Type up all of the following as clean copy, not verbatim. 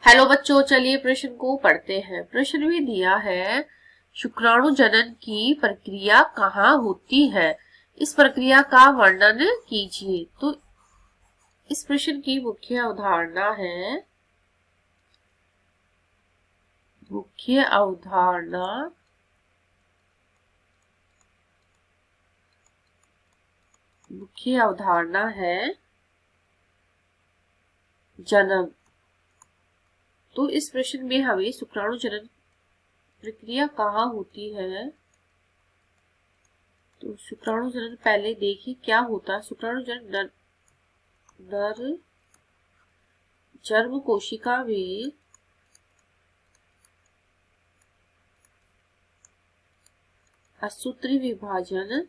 Hello बच्चों, चलिए प्रश्न को पढ़ते हैं। प्रश्न में दिया है शुक्राणु जनन की प्रक्रिया कहाँ होती है, इस प्रक्रिया का वर्णन कीजिए। तो इस प्रश्न की मुख्य अवधारणा है मुख्य अवधारणा मुख्य अवधारणा है जन्म। तो इस प्रश्न में हमें शुक्राणु जनन प्रक्रिया कहाँ होती है, तो शुक्राणु जनन पहले देखिए क्या होता है। शुक्राणु जनन नर जन्म कोशिका में असूत्री विभाजन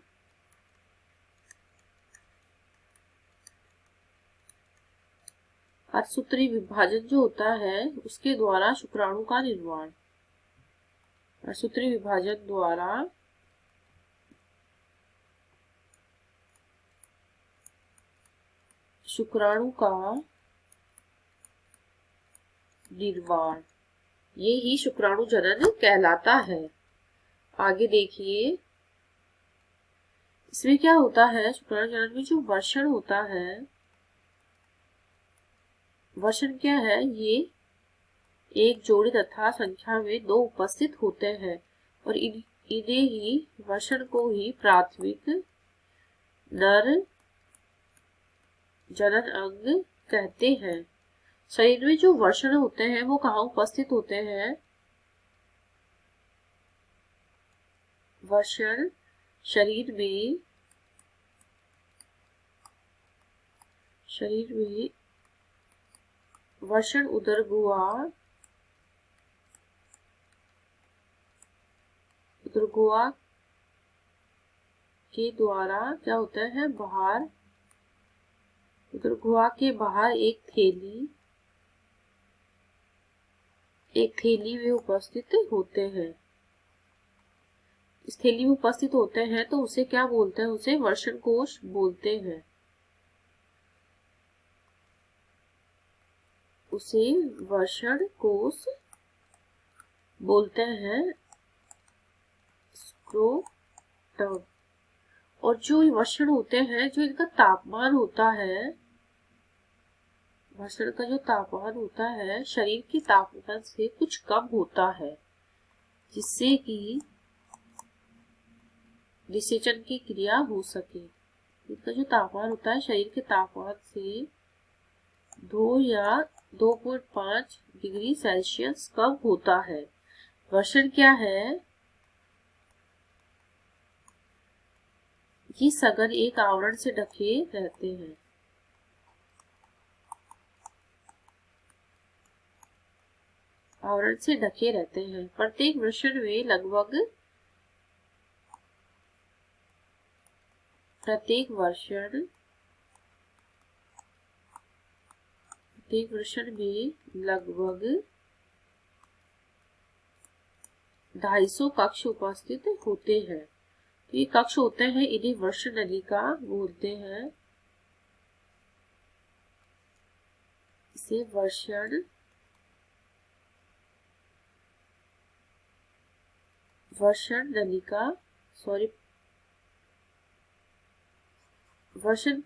असूत्री विभाजन जो होता है उसके द्वारा शुक्राणु का निर्माण। असूत्री विभाजन द्वारा शुक्राणु का निर्माण, ये ही शुक्राणु जनन कहलाता है। आगे देखिए इसमें क्या होता है। शुक्राणु जनन में जो वर्षण होता है, वर्षण क्या है, ये एक जोड़ी तथा संख्या में दो उपस्थित होते हैं और इन्हें ही वर्षण को ही प्राथमिक नर जनन अंग कहते हैं। शरीर में जो वर्षण होते हैं वो कहाँ उपस्थित होते हैं। वर्षण शरीर में वर्षण उदरगुहा के द्वारा क्या होता है, बाहर उदरगुहा के बाहर एक थैली में उपस्थित होते हैं। इस थैली में उपस्थित होते हैं तो उसे क्या बोलते हैं, उसे वर्षण कोश बोलते हैं। उसे वर्षण कोश बोलते हैं, स्क्रोटम। और जो वर्षण होते हैं, जो इनका तापमान होता है, वर्षण का जो तापमान होता है शरीर के तापमान से कुछ कम होता है, जिससे कि निषेचन की क्रिया हो सके। इनका जो तापमान होता है शरीर के तापमान से 2 या 2.5 डिग्री सेल्सियस कम होता है। वर्षण क्या है, ये सघन एक आवरण से ढके रहते हैं। आवरण से ढके रहते हैं। प्रत्येक वर्षण में लगभग प्रत्येक वर्षण में लगभग 250 कक्ष उपस्थित होते हैं। तो ये कक्ष होते हैं, इन्हें वर्षण नलिका बोलते हैं। इसे वर्षण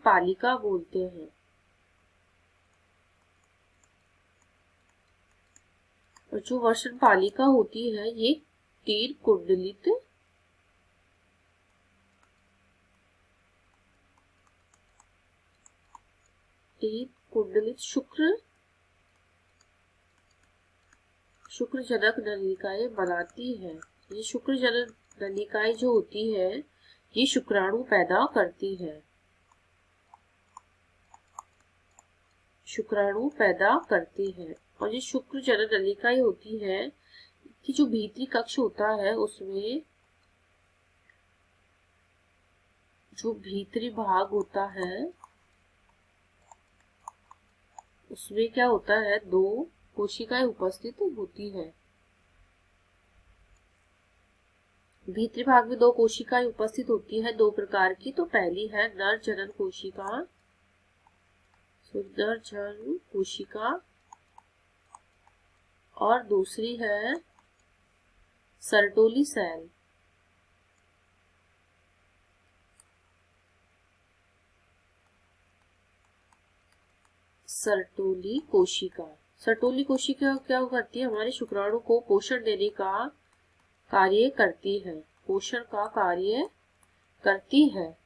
पालिका बोलते हैं। और जो वर्षण पालिका होती है ये तीन कुंडलित शुक्रजनक नलिकाएं बनाती है। ये शुक्रजनक नलिकाएं जो होती है ये शुक्राणु पैदा करती है। और ये शुक्रजनक नलिकाएं होती है कि जो भीतरी कक्ष होता है उसमें जो भीतरी भाग होता है उसमें क्या होता है, 2 कोशिकाएं उपस्थित होती है। भीतरी भाग में 2 कोशिकाएं उपस्थित होती है, 2 प्रकार की। तो पहली है नर जनन कोशिका। नर जनन कोशिका और दूसरी है सर्टोली सेल। सर्टोली कोशिका। सर्टोली कोशिका क्या करती है, हमारे शुक्राणु को पोषण देने का कार्य करती है, पोषण का कार्य करती है।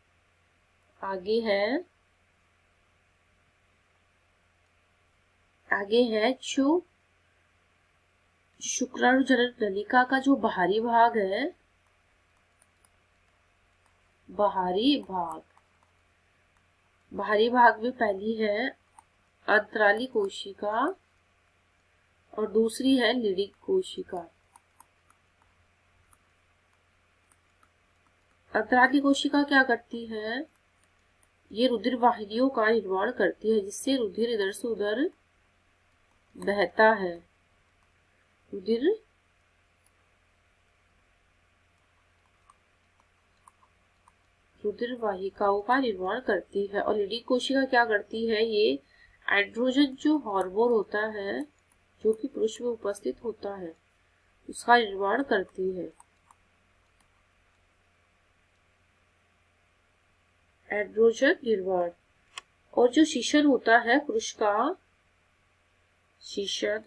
आगे है जो शुक्राणु जनन नलिका का जो बाहरी भाग है, बाहरी भाग में पहली है अंतराली कोशिका और दूसरी है लीडिंग कोशिका। अंतराली कोशिका क्या करती है, ये रुधिर वाहिनियों का निर्माण करती है, जिससे रुधिर इधर से उधर बहता है। रुधिर वाहिकाओं का निर्माण करती है। और लीडिंग कोशिका क्या करती है, ये एंड्रोजन जो हार्मोन होता है जो कि पुरुष में उपस्थित होता है उसका निर्माण करती है। एंड्रोजन निर्माण। और जो शीशन होता है पुरुष का, शीशन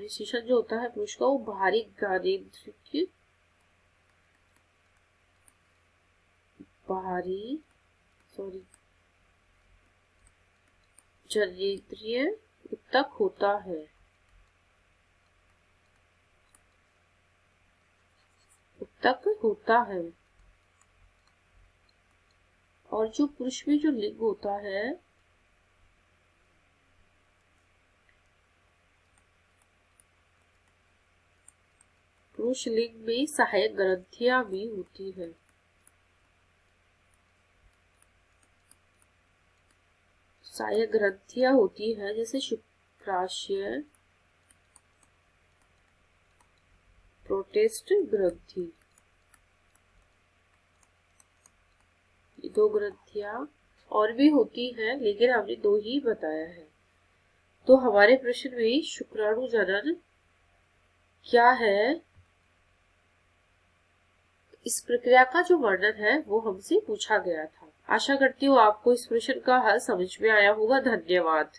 शीशन जो होता है पुरुष का वो बाहरी जननेंद्रिय उत्तक होता है। और जो पुरुष में जो लिंग होता है पुरुष लिंग में सहायक ग्रंथियां भी होती है। सहायक ग्रंथियां होती है जैसे शुक्राशय, प्रोटेस्ट ग्रंथि। ये दो ग्रंथियां और भी होती है लेकिन हमने दो ही बताया है। तो हमारे प्रश्न में शुक्राणु जनन क्या है, इस प्रक्रिया का जो वर्णन है वो हमसे पूछा गया था। आशा करती हूँ आपको इस प्रश्न का हल समझ में आया होगा। धन्यवाद।